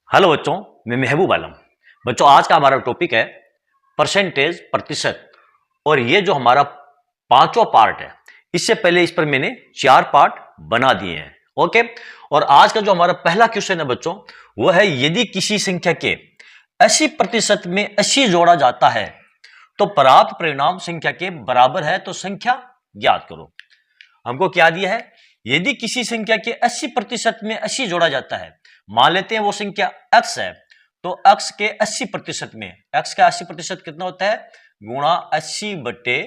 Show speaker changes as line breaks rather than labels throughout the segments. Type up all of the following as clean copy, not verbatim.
Hello बच्चों, मैं महबूब आलम। बच्चों, आज का हमारा टॉपिक है परसेंटेज, प्रतिशत। और ये जो हमारा पांचवा पार्ट है, इससे पहले इस पर मैंने 4 पार्ट बना दिए हैं। ओके। और आज का जो हमारा पहला क्वेश्चन है बच्चों, वो है यदि किसी संख्या के 80% में 80 जोड़ा जाता है तो प्राप्त परिणाम संख्या के बराबर है, तो संख्या ज्ञात करो। हमको क्या दिया है? यदि किसी संख्या के 80% में 80 जोड़ा जाता है, मान लेते हैं वो संख्या x है, तो x के 80% में x का 80% कितना होता है? गुणा 80 बटे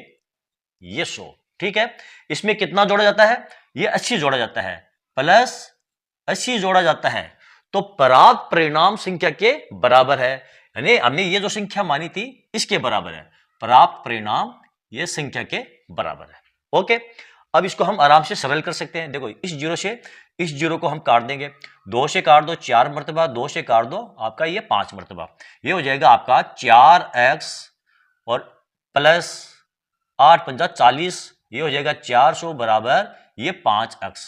ये 100। ठीक है। इसमें कितना जोड़ा जाता है? ये 80 जोड़ा जाता है प्लस 80 जोड़ा जाता है, तो प्राप्त परिणाम संख्या के बराबर है। यानी हमने ये जो संख्या मानी थी इसके बराबर है। प्राप्त परिणाम ये संख्या के बराबर है। ओके। अब इसको हम आराम से सरल कर सकते हैं। देखो, इस जीरो से इस जीरो को हम काट देंगे। 2 से काट दो 4 मरतबा, 2 से काट दो आपका ये 5 मरतबा। ये हो जाएगा आपका 4x और प्लस 8 पंजा 40, ये हो जाएगा 400 बराबर ये 5x।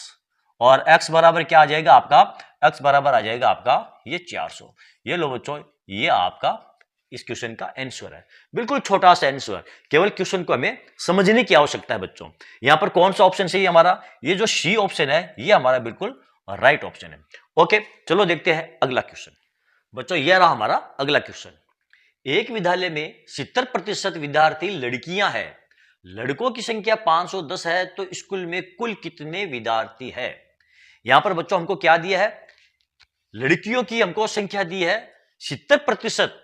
और x बराबर क्या आ जाएगा आपका? x बराबर आ जाएगा आपका ये 400। ये लो बच्चों, ये आपका इस क्वेश्चन का आंसर है। बिल्कुल छोटा सा आंसर, केवल क्वेश्चन को हमें समझने की आवश्यकता है बच्चों। यहां पर कौन सा ऑप्शन सही है हमारा? ये जो सी ऑप्शन है ये हमारा बिल्कुल राइट ऑप्शन है। ओके, चलो देखते हैं अगला क्वेश्चन। बच्चों, यह रहा हमारा अगला क्वेश्चन। एक विद्यालय में 70% विद्यार्थी लड़कियां हैं, लड़कों की संख्या 510 है, तो स्कूल में कुल कितने विद्यार्थी है? यहां पर बच्चों हमको क्या दिया है? लड़कियों की हमको संख्या दी है 70%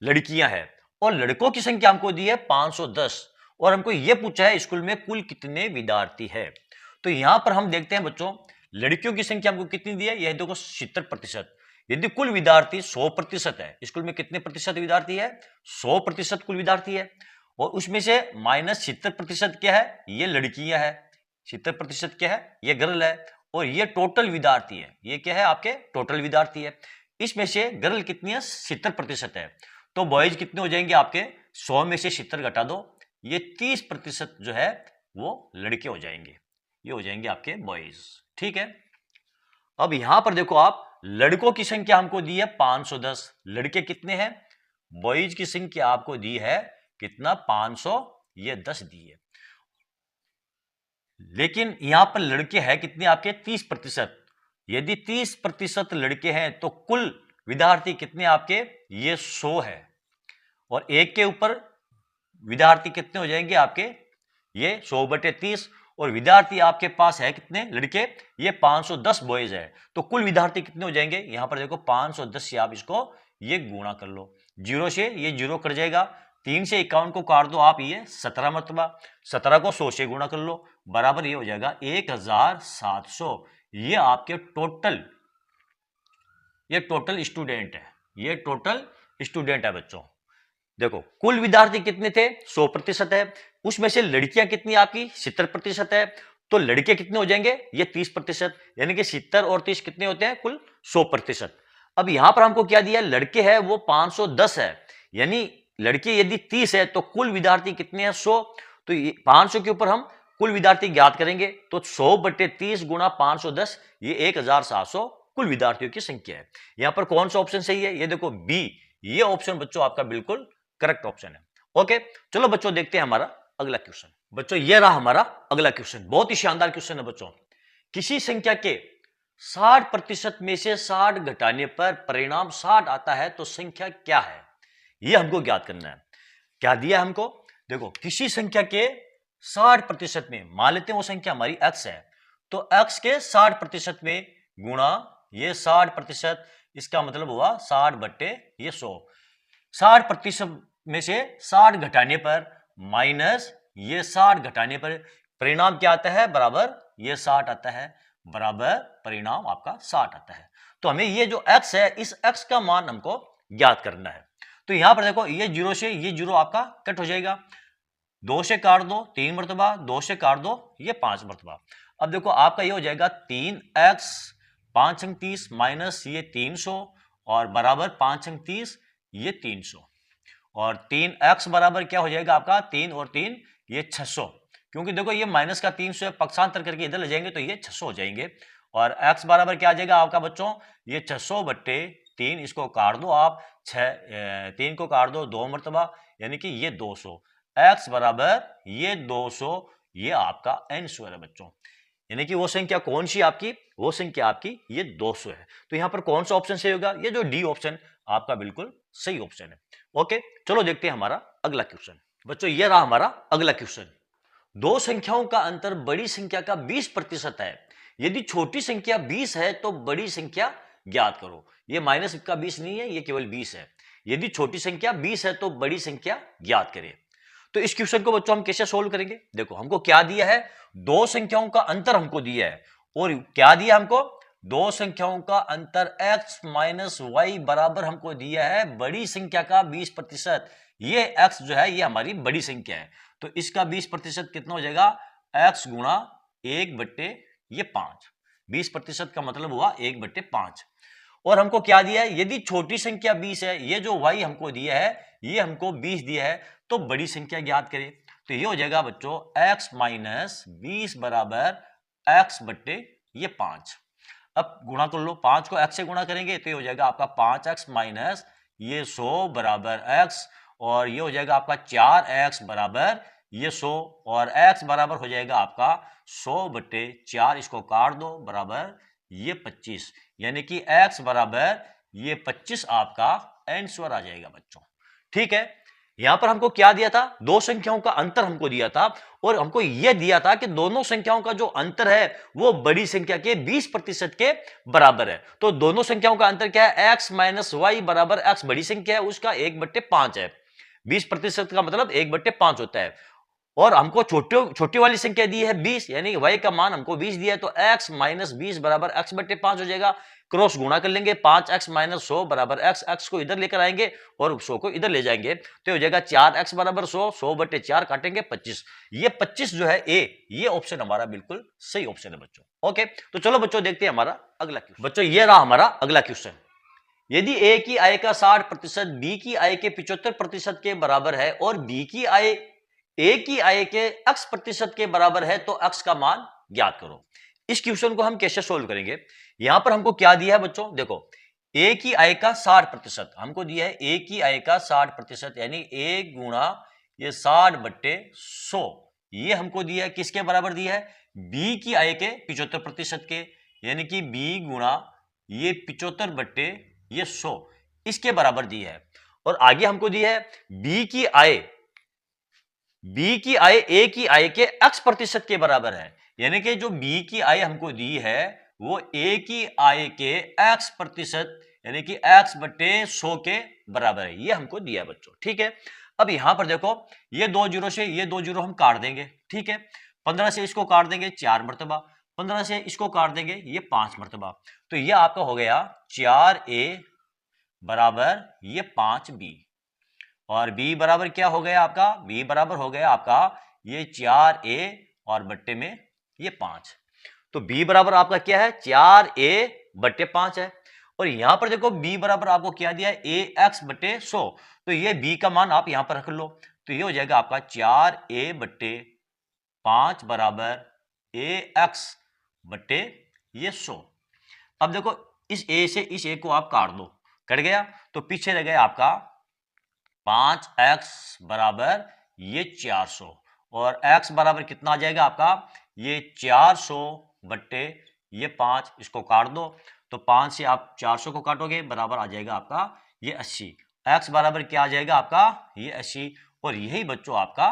लड़कियां हैं, और लड़कों की संख्या हमको दी है 510, और हमको यह पूछा है स्कूल में कुल कितने विद्यार्थी है। तो यहां पर हम देखते हैं बच्चों, लड़कियों की संख्या हमको कितनी दी है? यह देखो 70%। यदि कुल विद्यार्थी 100% है, स्कूल में कितने प्रतिशत विद्यार्थी है? 100% कुल विद्यार्थी है। और उसमें से माइनस 70% क्या है? ये लड़कियां है। 70% क्या है? ये गर्ल है। और ये टोटल विद्यार्थी है। ये क्या है? आपके टोटल विद्यार्थी है। इसमें से गर्ल कितनी है? 70% है। तो बॉयज कितने हो जाएंगे आपके? 100 में से 70 घटा दो, ये 30% जो है वो लड़के हो जाएंगे। ये हो जाएंगे आपके बॉयज। ठीक है। अब यहां पर देखो आप, लड़कों की संख्या हमको दी है 510, लड़के कितने हैं? बॉयज की संख्या आपको दी है कितना? 500, ये 10 दी है। लेकिन यहां पर लड़के हैं कितने आपके? 30%। यदि 30% लड़के हैं तो कुल विद्यार्थी कितने आपके? ये 100 है। और एक के ऊपर विद्यार्थी कितने हो जाएंगे आपके? ये 100 बटे 30। और विद्यार्थी आपके पास है कितने लड़के? ये 510 बॉयज है। तो कुल विद्यार्थी कितने हो जाएंगे? यहां पर देखो 510 से आप इसको ये गुणा कर लो। जीरो से ये जीरो कट जाएगा, 3 से 51 को काट दो आप, ये 17 मरतबा। 17 को 100 से गुणा कर लो, बराबर ये हो जाएगा 1700। ये आपके टोटल स्टूडेंट है। ये टोटल स्टूडेंट है बच्चों। देखो, कुल विद्यार्थी कितने थे? 100% है। उसमें से लड़कियां कितनी आपकी? 70% है। तो लड़के कितने हो जाएंगे? ये 30%। यानी कि 70 और 30 कितने होते हैं? कुल 100%। अब यहां पर हमको क्या दिया? लड़के हैं वो 510 है, यानी लड़के यदि 30 है तो कुल विद्यार्थी कितने हैं? 100। तो 500 के ऊपर हम कुल विद्यार्थी ज्ञात करेंगे, तो 100 बटे 30 गुणा 510, ये 1700 कुल विद्यार्थियों की संख्या है। यहां पर कौन सा ऑप्शन सही है? ये देखो बी, ये ऑप्शन बच्चों आपका बिल्कुल करेक्ट ऑप्शन है। ओके, चलो बच्चों देखते हैं हमारा अगला क्वेश्चन। बच्चों, ये रहा हमारा अगला क्वेश्चन। बहुत ही शानदार क्वेश्चन है बच्चों। किसी संख्या के 60% में से 60 घटाने पर परिणाम 60 आता है, तो संख्या क्या है? यह हमको ज्ञात करना है। क्या दिया है हमको? देखो, किसी संख्या के 60% में, मान लेते हैं वो संख्या हमारी x है, तो x के 60% में गुणा ये 60%, इसका मतलब हुआ 60 बट्टे ये 100। 60% में से 60 घटाने पर माइनस ये 60 घटाने पर परिणाम क्या आता है? बराबर ये 60 आता है, बराबर परिणाम आपका 60 आता है। तो हमें ये जो x है, इस x का मान हमको ज्ञात करना है। तो यहां पर देखो, ये जीरो से ये जीरो आपका कट हो जाएगा। 2 से काट दो 3 मरतबा, 2 से काट दो ये 5 मरतबा। अब देखो आपका ये हो जाएगा 3x 5 अंक 30 माइनस ये 300 और बराबर 5 अंक 30 ये 300। और 3x बराबर क्या हो जाएगा आपका? 3 और 3 ये 600, क्योंकि देखो ये माइनस का 300 है, पक्षांतर करके इधर ले जाएंगे तो ये 600 हो जाएंगे। और x बराबर क्या आ जाएगा आपका बच्चों? ये 600 बट्टे 3 इसको काट दो आप, 3 को काट दो 2 मरतबा, यानी कि ये 200, x बराबर ये 200, ये आपका n स्क्वायर है बच्चों। यानी कि वो संख्या कौन सी आपकी, वो संख्या आपकी ये 200 है। तो यहां पर कौन सा ऑप्शन सही होगा, ये जो डी ऑप्शन आपका बिल्कुल सही ऑप्शन है। ओके, चलो देखते हैं हमारा अगला क्वेश्चन। बच्चों ये रहा हमारा अगला क्वेश्चन। दो संख्याओं का अंतर बड़ी संख्या का 20% है। यदि छोटी संख्या 20 है तो बड़ी संख्या ज्ञात करो। ये माइनस का 20 नहीं है, ये केवल 20 है। यदि छोटी संख्या 20 है तो बड़ी संख्या ज्ञात करें। तो इस क्वेश्चन को बच्चों हम कैसे सोल्व करेंगे? देखो हमको क्या दिया है, दो संख्याओं का अंतर हमको दिया है, और क्या दिया हमको, दो संख्याओं का अंतर x माइनस वाई बराबर हमको दिया है बड़ी संख्या का 20%। ये x जो है ये हमारी बड़ी संख्या है, तो इसका 20% कितना हो जाएगा, x गुणा 1/5। 20% का मतलब हुआ 1/5। और हमको क्या दिया है, यदि छोटी संख्या 20 है, ये जो y हमको दिया है ये हमको 20 दिया है, तो बड़ी संख्या ज्ञात करें। तो ये हो जाएगा बच्चों x माइनस 20 बराबर x/5। अब गुणा कर लो, 5 को x से गुणा करेंगे तो ये हो जाएगा आपका 5x माइनस ये 100 बराबर x, और ये हो जाएगा आपका 4x बराबर ये 100, और x बराबर हो जाएगा आपका 100/4, इसको काट दो बराबर ये 25, यानी कि x बराबर ये 25 आपका आंसर आ जाएगा बच्चों। ठीक है, यहां पर हमको क्या दिया था, दो संख्याओं का अंतर हमको दिया था, और हमको यह दिया था कि दोनों संख्याओं का जो अंतर है वो बड़ी संख्या के 20% के बराबर है। तो दोनों संख्याओं का अंतर क्या है, x माइनस वाई बराबर x बड़ी संख्या है उसका 1/5 है। 20% का मतलब 1/5 होता है, और हमको छोटी वाली संख्या दी है 20, यानी y का मान हमको 20 दिया है, तो x माइनस 20 बराबर x/5 हो जाएगा। क्रॉस गुणा कर लेंगे, 5x माइनस 100 बराबर x को इधर लेकर आएंगे और 100 को इधर ले जाएंगे, तो हो जाएगा 4x बराबर 100, 100/4 काटेंगे 25। ये 25 जो है ए, ये ऑप्शन हमारा बिल्कुल सही ऑप्शन है बच्चों। ओके, तो चलो बच्चों देखते हैं हमारा अगला क्वेश्चन। बच्चों ये रहा हमारा अगला क्वेश्चन। यदि a की आय का 60% b की आय के 75% के बराबर है, और b की आय a की आय के x% के बराबर है, तो x का मान ज्ञात करो। इस क्वेश्चन को हम कैसे सोल्व करेंगे, यहां पर हमको क्या दिया है बच्चों, देखो a की आय का 60% हमको दिया है, a की आय का 60% यानी a गुणा ये 60/100, ये हमको दिया है, किसके बराबर दिया है, b की आय के 75% के, यानी कि b गुणा ये 75/100 इसके बराबर दी है। और आगे हमको दिया है b की आय a की आय के x% के बराबर है, यानी कि जो b की आय हमको दी है वो a की आय के x% यानी कि x/100 के बराबर है, ये हमको दिया बच्चों। ठीक है, अब यहां पर देखो ये 2 जीरो से ये 2 जीरो हम काट देंगे। ठीक है, 15 से इसको काट देंगे 4 मरतबा, 15 से इसको काट देंगे ये 5 मरतबा, तो ये आपका हो गया 4a बराबर ये 5b, और b बराबर क्या हो गया आपका, b बराबर हो गया आपका ये 4a और बट्टे में ये 5। तो b बराबर आपका क्या है, 4a/5 है। और यहां पर देखो b बराबर आपको क्या दिया है, ax/100, तो ये b का मान आप यहां पर रख लो, तो ये हो जाएगा आपका 4a/5 बराबर ax/100। अब देखो इस a से इस a को आप काट दो, कट गया, तो पीछे रह गया आपका 5x बराबर ये 400, और x बराबर कितना आ जाएगा आपका, ये 400/5, इसको काट दो, तो 5 से आप 400 को काटोगे बराबर आ जाएगा आपका ये 80। x बराबर क्या आ जाएगा आपका, ये 80, और यही बच्चों आपका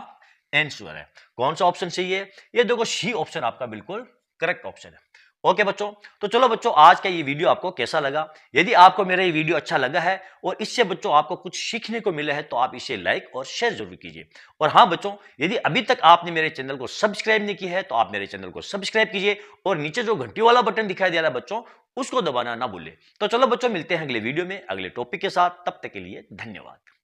आंसर है। कौन सा ऑप्शन सही है, ये देखो सी ऑप्शन आपका बिल्कुल करेक्ट ऑप्शन है। ओके बच्चों, तो चलो बच्चों आज का ये वीडियो आपको कैसा लगा, यदि आपको मेरा ये वीडियो अच्छा लगा है और इससे बच्चों आपको कुछ सीखने को मिला है, तो आप इसे लाइक और शेयर जरूर कीजिए। और हाँ बच्चों, यदि अभी तक आपने मेरे चैनल को सब्सक्राइब नहीं किया है तो आप मेरे चैनल को सब्सक्राइब कीजिए, और नीचे जो घंटी वाला बटन दिखाई दे रहा है बच्चों, उसको दबाना ना भूलें। तो चलो बच्चों मिलते हैं अगले वीडियो में अगले टॉपिक के साथ, तब तक के लिए धन्यवाद।